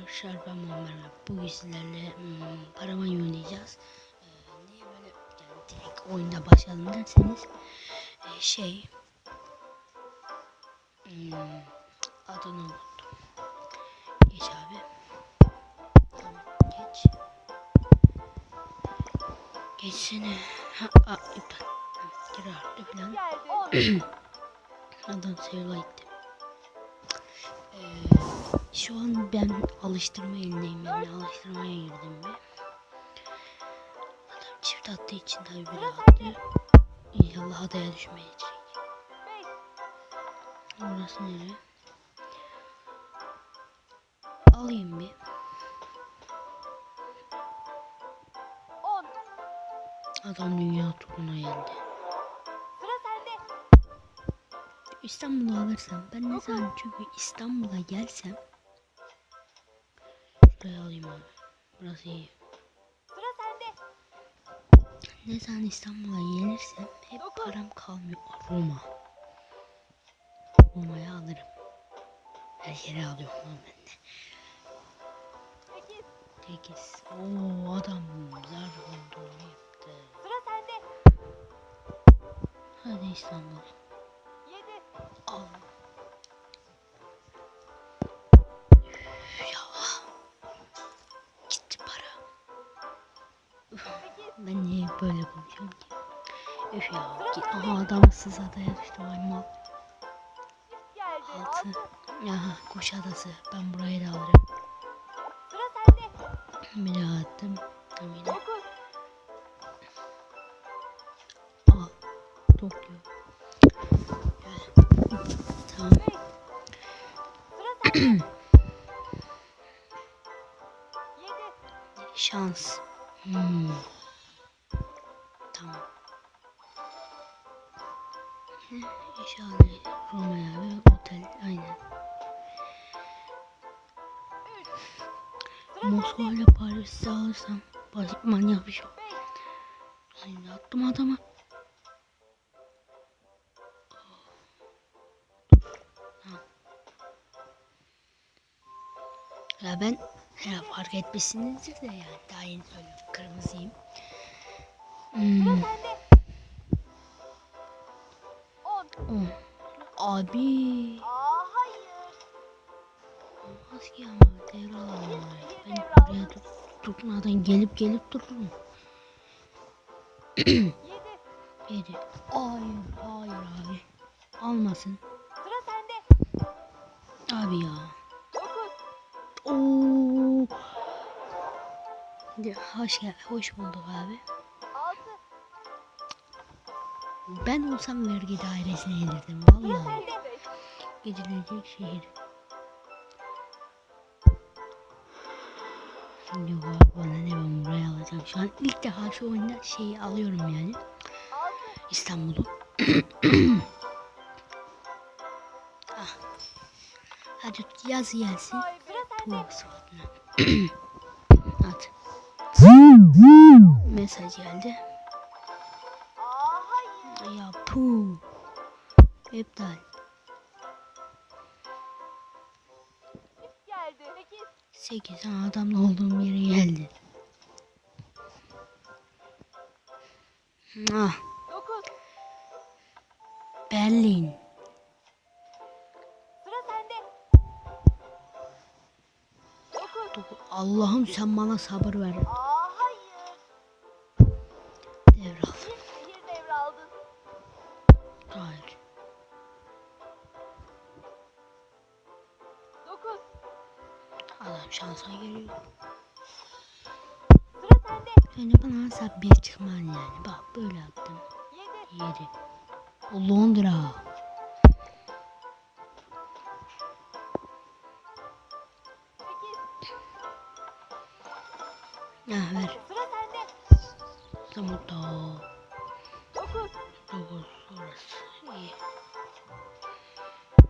arkadaşlar, ben Muammer. Bugün sizlerle Paravan oynayacağız. Niye böyle yani direkt oyunda başladım derseniz adını unuttum. Geç abi. Tamam, geç. Geçsene. İptal. Geri arttı falan. Adam sevla gitti. Şu an ben alıştırma elindeyim, yani alıştırmaya girdim bir. Adam çift attığı için tabii biri attı. İnşallah adaya düşmeyecek. Burası nere? Alayım bir. Adam dünya turuna geldi. İstanbul'u alırsam ben ne zaman, çünkü İstanbul'a gelsem şuraya alayım abi. Burası iyi. Ne zaman İstanbul'a gelirsem hep param kalmıyor. Roma'ya alırım. Her yere alıyorum lan ben de. 8. Oo, adam zar olduğunu yaptı. Hadi İstanbul. Al. Ya. Gitti para. Ben niye böyle konuşuyorum ki? Üf ya. Aha, adamsız adaya düştü. Vay mal. 6. Aha, Kuşadası. Ben burayı da alırım. Bir daha attım. Yine. Aa, Tokyo. Tamam. Şans. Tamam. İnşallah Roma'ya ve otel aynen. Moskova ile Paris'i alırsam manyak bir şey. Şimdi attım adama. Ya ben fark etmişsinizdir de, yani daha yeni söylüyorum, kırmızıyım. Abi. Olmaz ki ama devralamam. Ben buraya tutmadan gelip dururum. 7. Hayır abi. Almasın. Abi ya. Oo. Hoş bulduk abi. Ben olsam vergi dairesine gelirdim vallahi. Gidilecek şehir. Yok abi, bana ne, ben buraya alacağım. Şu an ilk defa şu oyunda şeyi alıyorum yani. İstanbul'u. Ah. Hadi yaz gelsin. Bu sıfatına. At. Mesaj geldi. Ya pu. İptal. 8. Adamla olduğum yere geldi. Ah. Berlin. Allah'ım sen bana sabır ver. Devraldım. Hayır. 9. Adam şansa geliyor. Önce bana asla bir çıkman yani. Bak böyle attım. 7. O Londra. Ah, ver. Tamam da. 9 orası. İyi.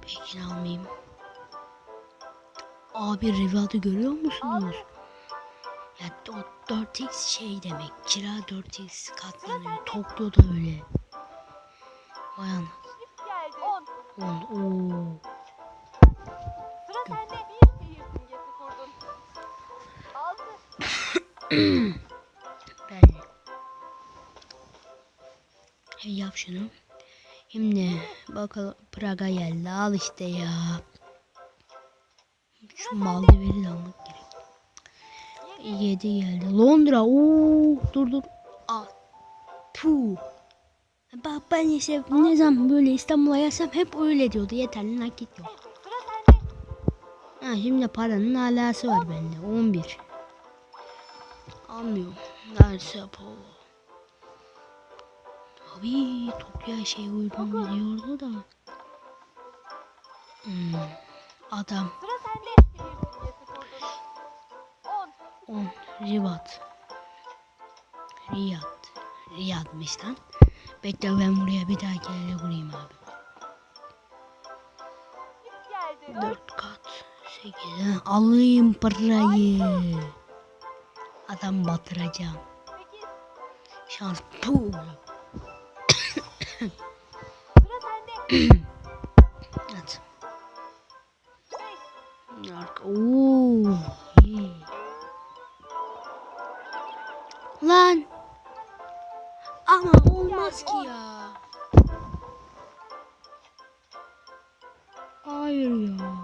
Peki almayayım. Abi Rival'ı görüyor musunuz? Ya o 4x şey demek. Kira 4x katlanıyor. Tokyo'da öyle. Vay ana. 10. Oo. Belli. Yap şunu. Şimdi bakalım Praga geldi. Al işte ya. Şu Maldiveri de almak gerek. 7 geldi. Londra. Oo, dur. Aa, puh. Bak ben işte ne zaman böyle İstanbul'a gelsem hep öyle diyordu. Yeterli nakit yok. Ha, şimdi paranın alası var bende. 11. Almıyorum. Derse bu. Abi Tokyo'ya şey uygun diyordu da. Adam. 10. Riyad'mış lan. Bekle ben buraya bir daha kere vurayım abi. 4 kat. 8. Alayım parayı. Adam batıracağım. Şans. Puh. At. Oo. Lan. Ama olmaz ki ya. Hayır ya.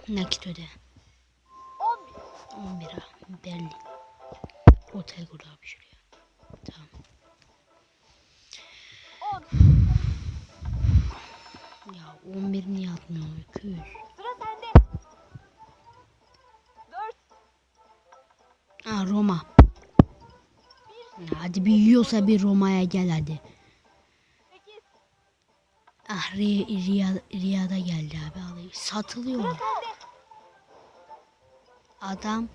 Nakit öde. 11 ha. Berlin. Otel kur abi şuraya. Tamam. Ya 11 niye atmıyor? 200. Ha Roma. Hadi bir yiyorsa bir Roma'ya gel hadi. Ah Riyad'a geldi abi alayım. Satılıyor. Adam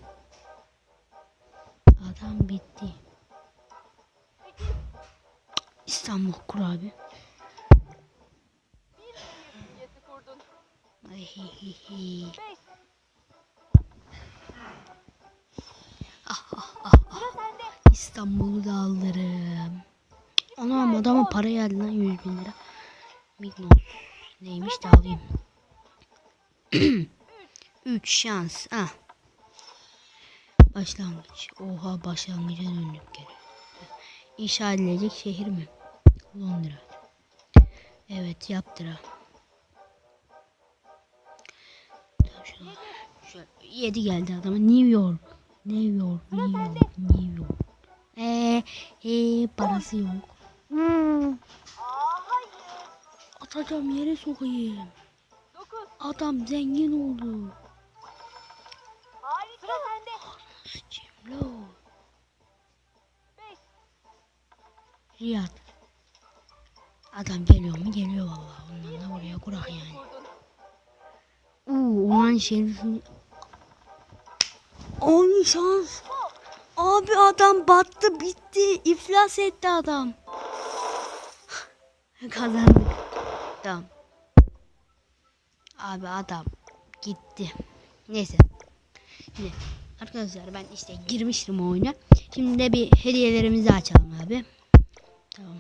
bitti. İstanbul kur abi. İstanbul'u da alırım. Anam adama para geldi lan 100.000 lira. Mignos neymiş de alayım. 3 şans. Ah. Başlangıç. Oha başlangıca döndük geri. İnşa edilecek şehir mi? Londra. Evet yaptıra. 7 geldi adama. New York. Parası yok. Atacağım yere sokayım. Adam zengin oldu. Cimlo. Riyad. Adam geliyor mu? Geliyor vallahi. Ondan da oraya kurak yani. Olan şeyin. Aynı şans. Abi adam battı, bitti. İflas etti adam. Kazandık. Tamam. Abi adam gitti. Neyse. Şimdi arkadaşlar ben işte girmiştim oyuna. Şimdi de bir hediyelerimizi açalım abi. Tamam.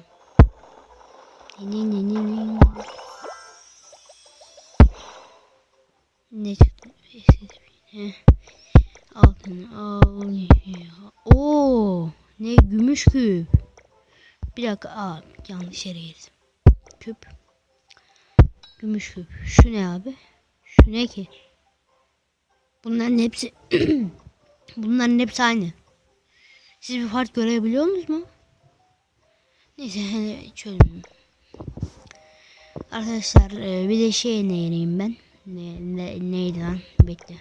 Ne çıktı? Altın al. Oo, ne gümüş küp. Bir dakika, yanlış yere girdim. Küp. Gümüş küp. Şu ne abi? Şu ne ki? Bunların hepsi bunların hepsi aynı. Siz bir fark görebiliyor musunuz mu? Neyse çözüm. Arkadaşlar bir de şey neyim ben? Neydi lan? Bekle.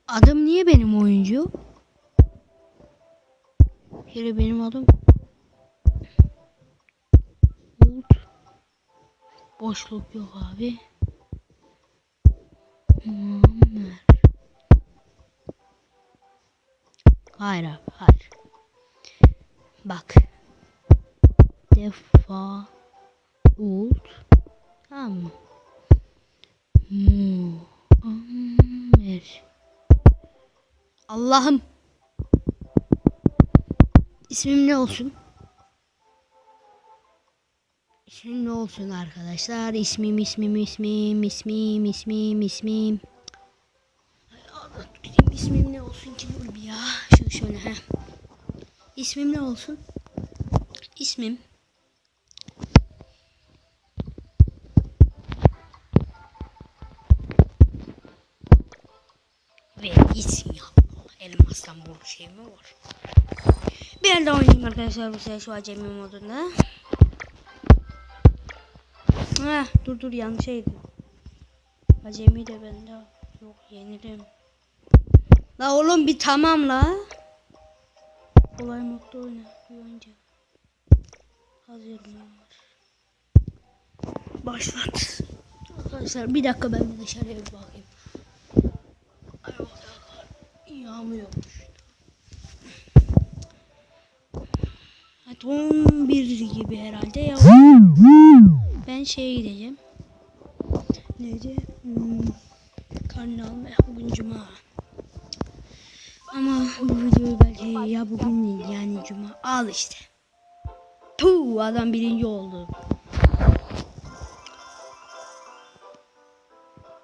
Adım niye benim oyuncu? Biri benim adım. Boşluk yok abi. Hayır abi, hayır. Bak. Defa Ult. Tamam mı? Allah'ım. İsmim ne olsun? İsmim ne olsun arkadaşlar? İsmim. İsmim ne olsun ki dur bir ya. Şöyle he. İsmim ne olsun? İsmim. Ve gitsin ya. Elmastan bu şey mi var? Bir elde oynayayım arkadaşlar bu sefer şu acemi modunda. Dur yanlış şeydi. Acemi de bende. Yok yenirim. La oğlum bir tamam la. Kolay modda oyna. Bir önce. Hazırım var. Başlat. Arkadaşlar bir dakika ben de dışarıya bir bakayım. Ay o da yağmıyormuş. Hadi 11 gibi herhalde ya. Ben şeye gideceğim. Neydi? Karnı almaya bugün cuma. Ama bu videoyu belki ya bugün değil yani cuma. Al işte. Puh adam birinci oldu.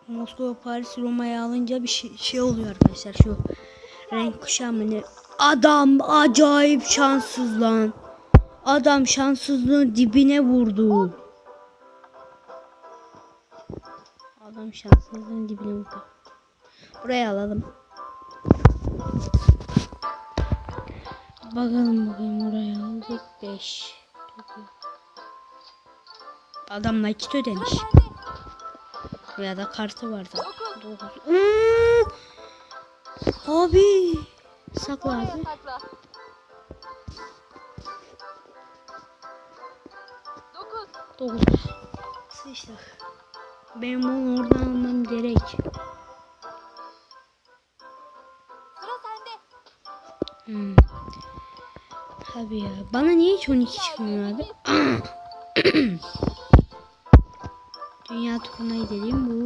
Moskova, Paris, Roma'yı alınca bir şey oluyor arkadaşlar. Şu renk kuşağı mı ne? Adam acayip şanssız lan. Adam şanssızlığın dibine vurdu. Adam şanssızlığın dibine vurdu. Buraya alalım. Bakalım oraya aldık 5. Adam nakit ödemiş. Ya da kartı vardı. 9. Abi. Sakla abi. 9. Sıçtık. Benim onu oradan almam gerek. Sıra sende. Tabii ya. Bana niye hiç 12 çıkmıyor abi? Dünya turuna gidelim.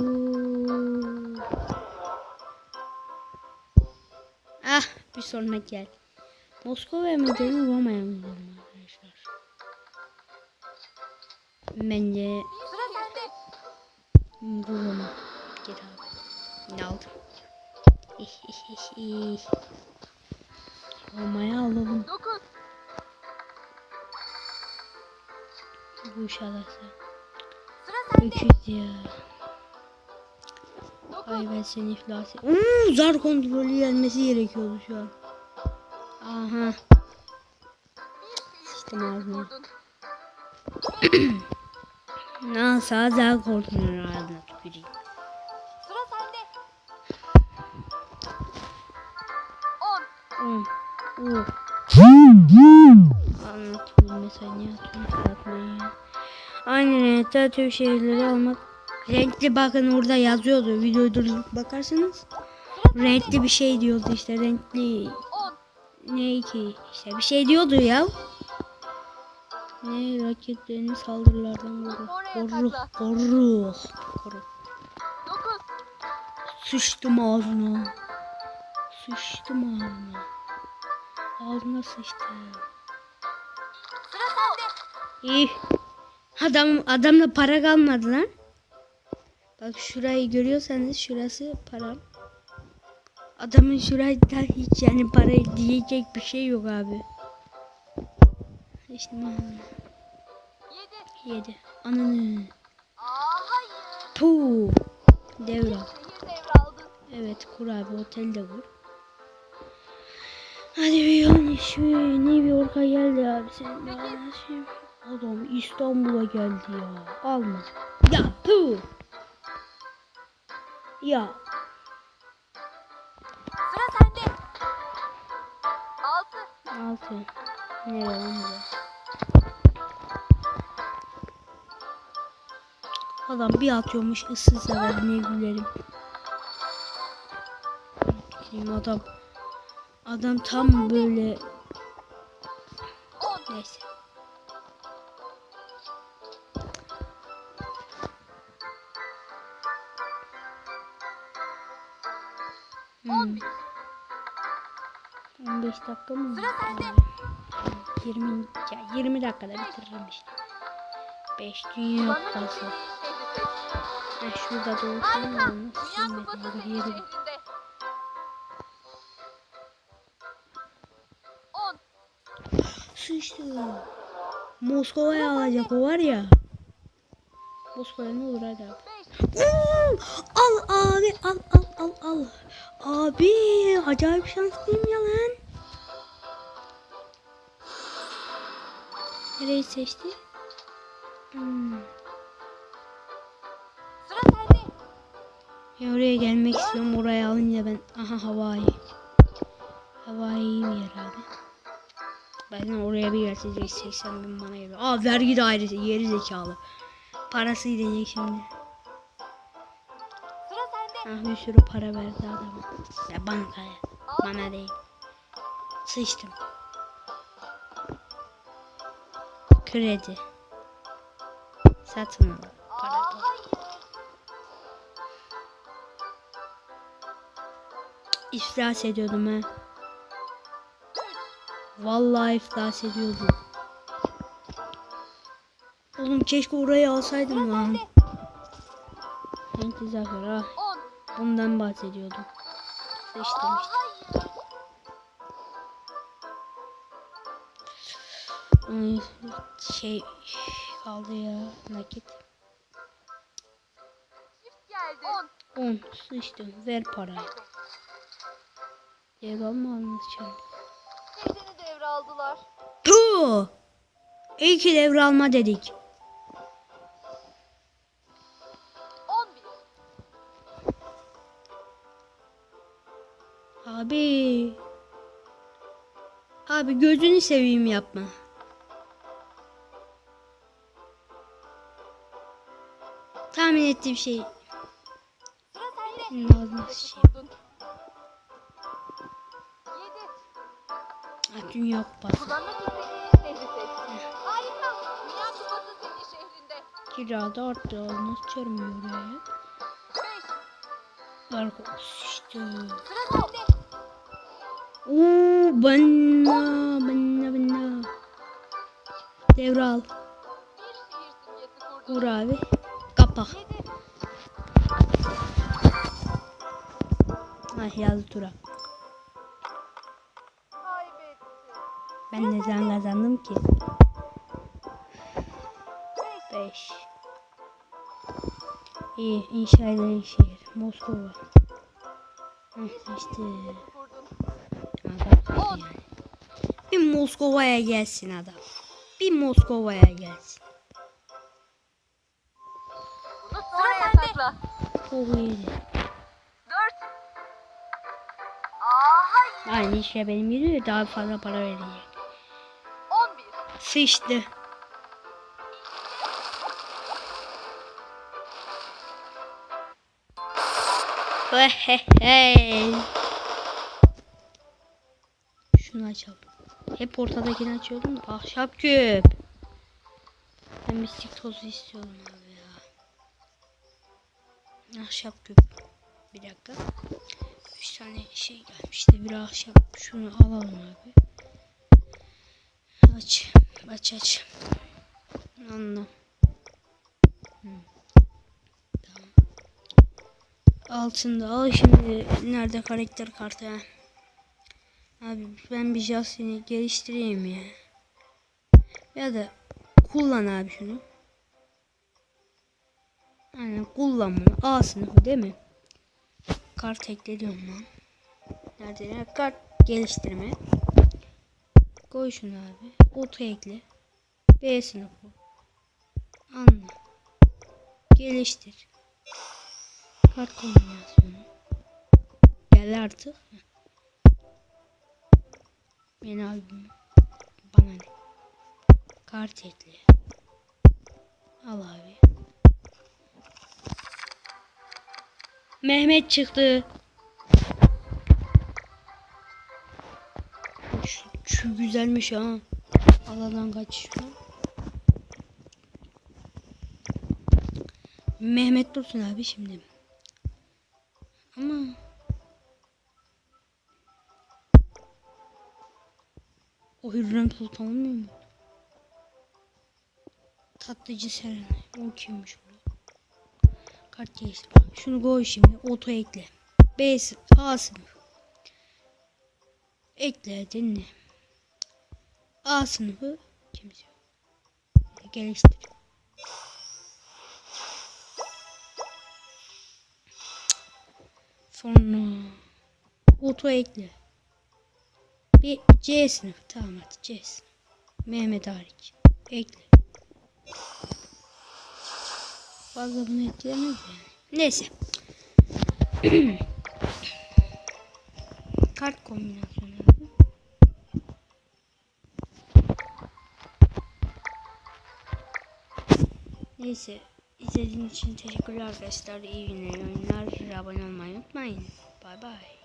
Bir sonuna gel. Moskova'ya mı gidelim, Roma'ya mı gidelim arkadaşlar? Bence Sıra sende. Roma. Gel abi. Ne aldım? Roma'ya alalım. 9. Bu şalası. Sıra sende. Öküz ya. 9. Ay ben seni iflas zar kontrolü gelmesi gerekiyordu şu an. Aha. Sıçtım ağzına. Nasıl zar kontrolü ağzına tüküreyim. Sıra sende. 10. Anlatayım mesela niye atmayı. Aynen evet tüm şehirleri almak. Renkli bakın orada yazıyordu. Videoyu durdurup bakarsanız. Renkli bir şey diyordu işte renkli. 10. Ne ki işte bir şey diyordu ya. Ne raketlerini saldırılardan koru. 9. Sıçtım ağzına. Ağzına sıçtım. Sıra sende. İyi. Adamla para kalmadı lan. Bak şurayı görüyorsanız şurası para. Adamın şurada hiç yani para diyecek bir şey yok abi. İşte 7. Ananı. Hayır. Puh. Devral. Şehir devraldın. Evet kur abi otelde kur. Hadi bir yanlış New York'a geldi abi sen de anlaşayım. Adam İstanbul'a geldi ya. Alma. Ya puh. Ya. Sıra sende. 6. 6. Nereye lan bu? Adam bir atıyormuş ıssız sever ne gülerim. Adam tam böyle 10. neyse. Hmm. 15 dakika mı? Sıra sende. 20 dakikada bitiririm işte. 5 dünya Bana kupası. istediğin şehri seç. Ha, şurada doğuşum Harika. var. Dünya kupası senin şehrinde. 10. Sıçtı. Moskova'ya alacak o var ya. Moskova ne olur hadi abi. 5. Al abi al. Abi acayip şanslıyım ya lan. Nereyi seçti? Sıra sende. Ya oraya gelmek istiyorum. Oraya alınca ben. Aha Hawaii. Hawaii iyi bir yer abi. Ben oraya bir gelseyecek 80 bin bana geliyor. Aa vergi dairesi yeri zekalı. Parası gidecek şimdi. Sıra sende. Ah bir sürü para verdi adama. Ya bankaya. Bana değil. Sıçtım. Kredi. Satın al. Para. Hayır. İflas ediyordum ha. Vallahi iflas ediyordum. Oğlum keşke orayı alsaydım Sıra lan. sende. Renkli zafer ah. 10. Bundan bahsediyordum. Sıçtım işte. Hayır. Ay, şey kaldı ya nakit. Çift geldi. 10. 10 sıçtım ver parayı. Devam mı almışım? Şehrini devraldılar. Tuh! İyi ki devralma dedik. 11. Abi. Abi gözünü seveyim yapma. Tahmin ettiğim şey. Sıra sende. Lazım şey. Kurdun. 7. Ah, dünya kupası. Kullanmak istediğin şehri seç. Harika. Dünya kupası senin şehrinde. Kirada arttı. Nasıl çarmıyor oraya? 5. Arka işte. Sıra sende. Oo bana. Devral. Bir şehir simgesi kurdun. Vur abi. Kapak. 7. Ah yazdı tura. Kaybetti. Ben ne zaman kazandım ki? 5. 5. İyi inşa edilen şehir. Moskova. Heh, işte. Kurdun. Adam yani. Bir Moskova'ya gelsin adam. Bir Moskova'ya gelsin. Bunu sonraya sakla. Çok iyiydi. 4. Hayır. Aynı işe benim gidiyor daha fazla para verecek. 11. Sıçtı. Hey. Şunu açalım. Hep ortadakini açıyordum da ahşap küp. Ben mistik tozu istiyorum abi ya. Ahşap küp. Bir dakika. 3 tane şey gelmişti. Bir ahşap. Şunu alalım abi. Aç. Anla. Tamam. Altında al şimdi. Nerede karakter kartı ha? Abi ben bir Justin'i geliştireyim ya. Ya da kullan abi şunu. Aynen kullan bunu. A sınıfı değil mi? Kart ekliyorum lan. Nerede ya? Kart geliştirme. Koy şunu abi. Oto ekle. B sınıfı. Anla. Geliştir. Kart kombinasyonu. Gel artık. Yeni albüm. Bana ne? Kart ekle. Al abi. Mehmet çıktı. Şu güzelmiş ha. Aladan kaçıyor. Mehmet dursun abi şimdi. Ama o Hürrem Sultan olmuyor mu? Tatlıcı Seren. O kimmiş bu? Kart geçti. Şunu koy şimdi. Oto ekle. B sınıf. A sınıf. Ekle dinle. A sınıfı. Kimse yok. Geliştir. Sonra oto ekle. Bir C sınıfı. Tamam hadi C sınıfı. Mehmet hariç. Ekle. Fazla bunu etkilemez yani. Neyse. Kart kombinasyonu. Neyse. İzlediğiniz için teşekkürler arkadaşlar. İyi günler, iyi oyunlar. Abone olmayı unutmayın. Bay bay.